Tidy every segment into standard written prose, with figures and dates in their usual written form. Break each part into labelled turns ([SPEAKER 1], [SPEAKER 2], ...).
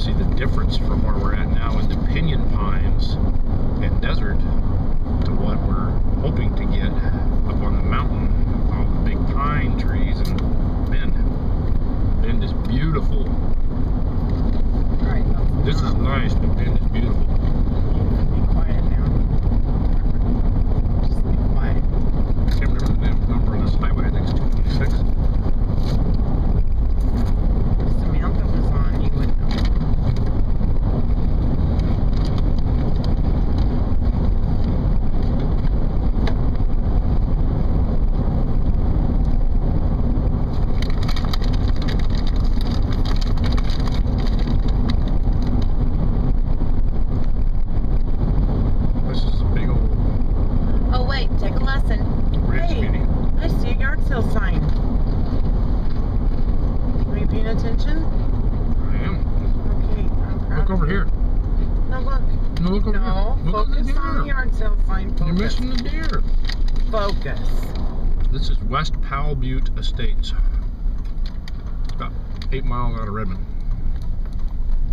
[SPEAKER 1] see the difference from where we're at now in the Pinyon Pines and desert to what we're hoping to get up on the mountain, all the big pine trees and Bend. Bend is beautiful.
[SPEAKER 2] Right.
[SPEAKER 1] This is nice, but Bend is beautiful.
[SPEAKER 2] Be quiet now. Just be quiet.
[SPEAKER 1] I can't remember the damn number on this highway. I think it's 226.
[SPEAKER 2] If Samantha was on, you would know.
[SPEAKER 1] This is a big old
[SPEAKER 2] Oh wait, take a lesson.
[SPEAKER 1] bridge
[SPEAKER 2] Hey,
[SPEAKER 1] meeting.
[SPEAKER 2] I see a yard sale sign. Are you paying attention?
[SPEAKER 1] I am.
[SPEAKER 2] Okay, I'm proud.
[SPEAKER 1] Look over here.
[SPEAKER 2] No, look.
[SPEAKER 1] No, look over
[SPEAKER 2] No,
[SPEAKER 1] here. Look at the
[SPEAKER 2] focus on the
[SPEAKER 1] deer.
[SPEAKER 2] yard sale sign. Focus.
[SPEAKER 1] You're missing the deer.
[SPEAKER 2] Focus.
[SPEAKER 1] This is West Powell Butte Estates. About 8 miles out of Redmond.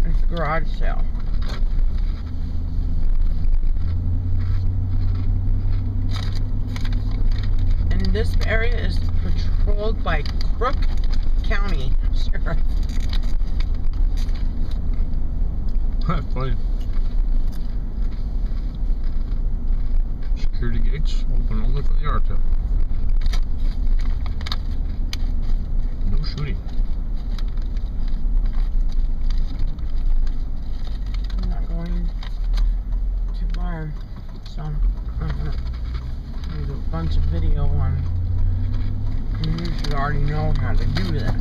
[SPEAKER 2] It's a garage sale. And this area is patrolled by Crook County Sheriff.
[SPEAKER 1] That's funny. Security gates open only for the yard sale. No shooting.
[SPEAKER 2] I'm not going too far, so I'm gonna do a bunch of video on. And you should already know how to do this.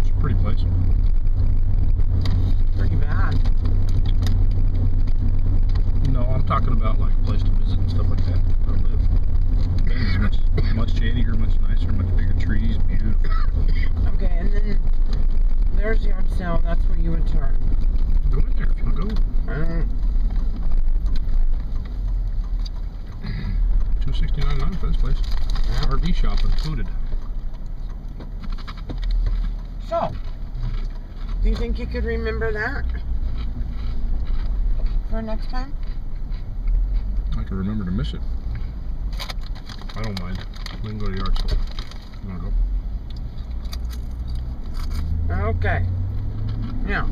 [SPEAKER 1] It's a pretty place.
[SPEAKER 2] Pretty bad.
[SPEAKER 1] No, I'm talking about like a place to visit and stuff like that. Where I live. Bend's much shadier, much nicer, much bigger trees, beautiful.
[SPEAKER 2] Okay, and then there's the yard sale. That's where you would turn.
[SPEAKER 1] Go in there if you want to go. $269.9 for this place. RV shop included.
[SPEAKER 2] So, do you think you could remember that for next time?
[SPEAKER 1] I can remember to miss it. I don't mind. We can go to the yard sale. You want to go?
[SPEAKER 2] Okay. Now,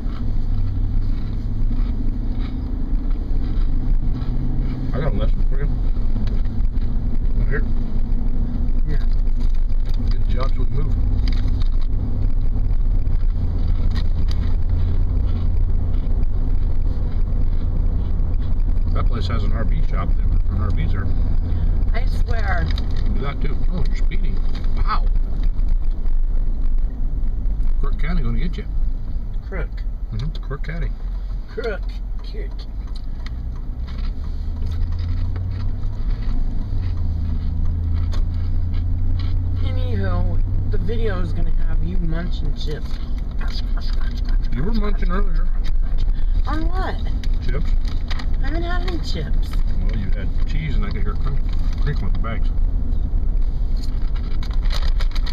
[SPEAKER 1] I got a lesson for you. Right here.
[SPEAKER 2] yeah.
[SPEAKER 1] Good job so we can move. That place has an RV shop. They work on RVs there.
[SPEAKER 2] I swear.
[SPEAKER 1] Do that too. Oh, you're speeding. Wow. Crook County gonna get you.
[SPEAKER 2] Crook.
[SPEAKER 1] Crook County.
[SPEAKER 2] Crook. Crook. Anywho, the video is gonna have you munching chips.
[SPEAKER 1] You were munching earlier.
[SPEAKER 2] On what?
[SPEAKER 1] Chips.
[SPEAKER 2] I haven't had any chips.
[SPEAKER 1] Well, you had cheese and I could hear crinkling with the bags.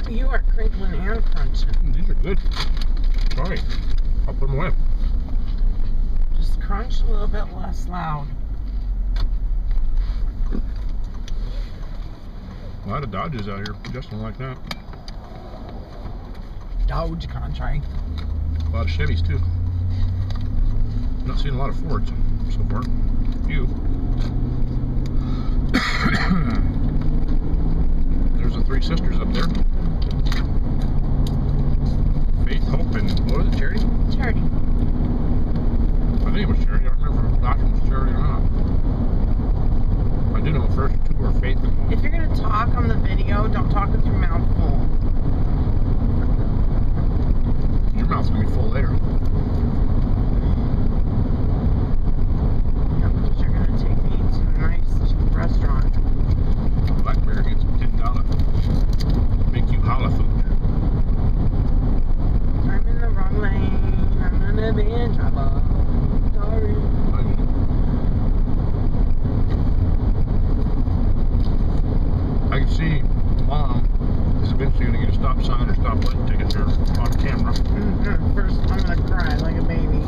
[SPEAKER 2] You are crinkling and crunching.
[SPEAKER 1] These are good. Sorry. I'll put them away.
[SPEAKER 2] Just crunch a little bit less loud.
[SPEAKER 1] A lot of Dodges out here. Just don't like that.
[SPEAKER 2] Dodge country.
[SPEAKER 1] A lot of Chevys too. Not seeing a lot of Fords so far. Few. There's the Three Sisters up there. Faith, Hope, and what was it, Charity?
[SPEAKER 2] Charity.
[SPEAKER 1] I think it was Charity. I don't remember if the doctor was Charity or not. I do know the first two were Faith and Hope.
[SPEAKER 2] If you're gonna talk on the video, don't talk with your mouth full.
[SPEAKER 1] Your mouth's gonna be full later.
[SPEAKER 2] Yeah, because you're gonna take me to a nice cheap restaurant.
[SPEAKER 1] Black Bear gets $10. Make you holla food.
[SPEAKER 2] I'm in the wrong lane. I'm gonna be in trouble. Sorry.
[SPEAKER 1] see Mom is eventually going to get a stop sign or stoplight ticket there on camera.
[SPEAKER 2] First, I'm gonna cry like a baby.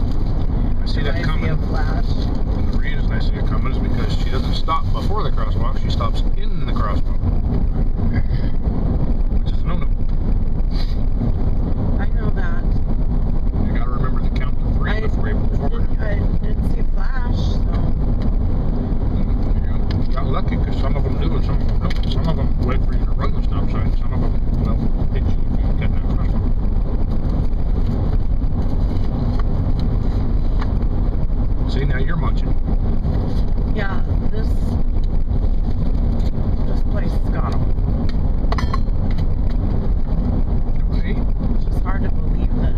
[SPEAKER 1] I see that coming.
[SPEAKER 2] I see a flash.
[SPEAKER 1] And the reason I see it coming is because she doesn't stop before the crosswalk, she stops in the crosswalk. Which is a no-no.
[SPEAKER 2] I know that.
[SPEAKER 1] You gotta remember the count to 3 before you pull forward.
[SPEAKER 2] I didn't see a flash, so.
[SPEAKER 1] You got lucky because some of them do and some of them don't. Some of them wait for you to run the stop sign, some of them will hit you if you get in that crosswalk. See, now you're munching.
[SPEAKER 2] Yeah, this place has got them.
[SPEAKER 1] Okay.
[SPEAKER 2] It's just hard to believe that.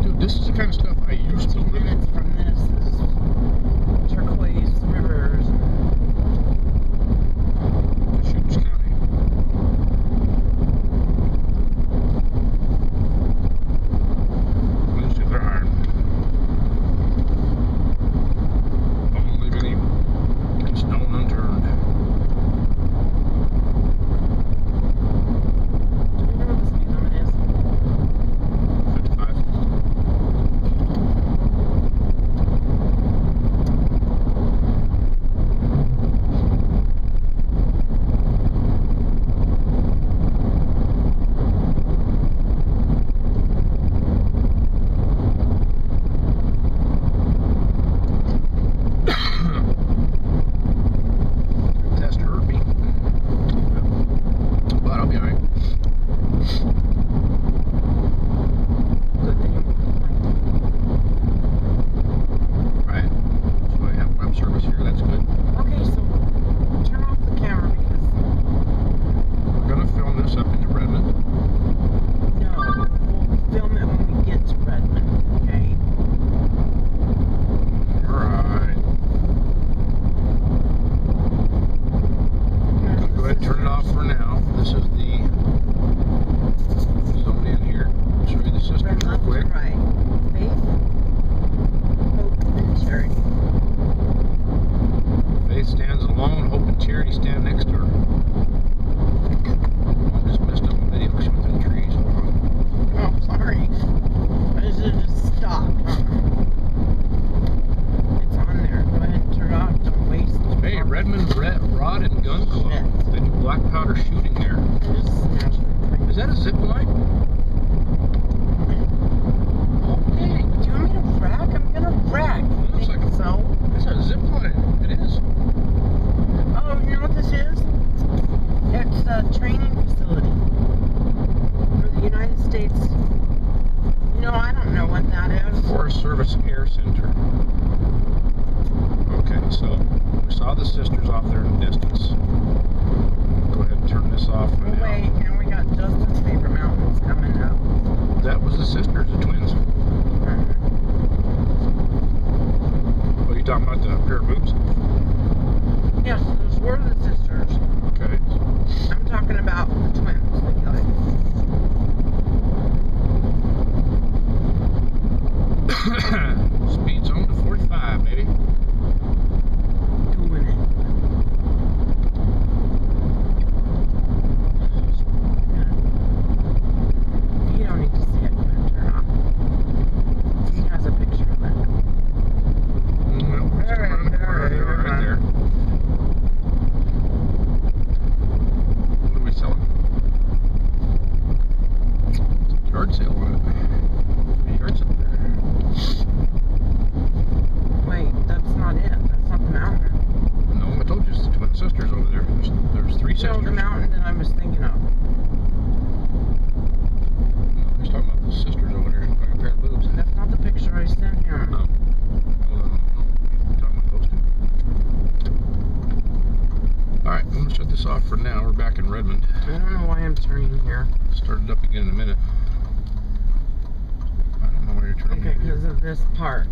[SPEAKER 1] Dude, this is the kind of stuff I used to
[SPEAKER 2] 15
[SPEAKER 1] live in.
[SPEAKER 2] minutes from this is turquoise rivers.
[SPEAKER 1] Deschutes County. Let's see if they're hiring. Don't leave any stone unturned.
[SPEAKER 2] Do you know what the speed limit is?
[SPEAKER 1] 55. Test hurt me. But I'll be alright.
[SPEAKER 2] Good thing I'm
[SPEAKER 1] Right. So I have web service here, that's good.
[SPEAKER 2] okay, so turn off the camera because
[SPEAKER 1] We're gonna film this up into Redmond.
[SPEAKER 2] no, we'll film it when we get to Redmond, okay?
[SPEAKER 1] Alright. Go ahead and turn it off for now. This is the zone in here. Show you the sisters
[SPEAKER 2] From
[SPEAKER 1] real
[SPEAKER 2] left
[SPEAKER 1] quick.
[SPEAKER 2] to right. Faith, hope, and charity.
[SPEAKER 1] Faith stands alone, Hope and Charity stand next to her. I just messed up the video because she went through the trees. Hold on.
[SPEAKER 2] Oh, sorry. I should have just stopped, huh? It's on there. Go ahead and turn it off. Don't waste it.
[SPEAKER 1] Hey, Redmond Rod and Gun Club. They do black powder shooting there.
[SPEAKER 2] Just smash the tree.
[SPEAKER 1] Is that a zip line?
[SPEAKER 2] Okay. Do you want me to brag? I'm gonna brag.
[SPEAKER 1] Looks
[SPEAKER 2] Think
[SPEAKER 1] like a-
[SPEAKER 2] so.
[SPEAKER 1] That's a zip line. It is.
[SPEAKER 2] Oh, you know what this is? It's a training facility for the United States. You know, I don't know what that is.
[SPEAKER 1] Forest Service Air Center. Okay, so we saw the sisters off there in the distance. Go ahead and turn this off for
[SPEAKER 2] Oh,
[SPEAKER 1] now.
[SPEAKER 2] wait, and we got Justin's favorite mountains coming up.
[SPEAKER 1] That was the sisters, the twins. What are you talking about, the pair of boobs?
[SPEAKER 2] Yes, those were the sisters.
[SPEAKER 1] Okay.
[SPEAKER 2] I'm talking about the twins. The guys.
[SPEAKER 1] Speed zone to 45, baby.
[SPEAKER 2] Doing it. You don't need to see it. Go ahead and turn it off. He has a picture of it.
[SPEAKER 1] Well, it's around the corner there, right there. What are we selling? Yard sale on it. Yard sale there.
[SPEAKER 2] Wait, that's not it. That's not the mountain.
[SPEAKER 1] No, I told you it's the twin sisters over there. There's 3 sisters.
[SPEAKER 2] No, the mountain that I was thinking of.
[SPEAKER 1] I was talking about the sisters over there, like a pair of boobs.
[SPEAKER 2] That's not the picture I sent him.
[SPEAKER 1] No. Talking about those two. Alright, I'm gonna shut this off for now. We're back in Redmond.
[SPEAKER 2] I don't know why I'm turning here.
[SPEAKER 1] Start it up again in a minute. I don't know why you're turning
[SPEAKER 2] Okay,
[SPEAKER 1] it.
[SPEAKER 2] because of this park.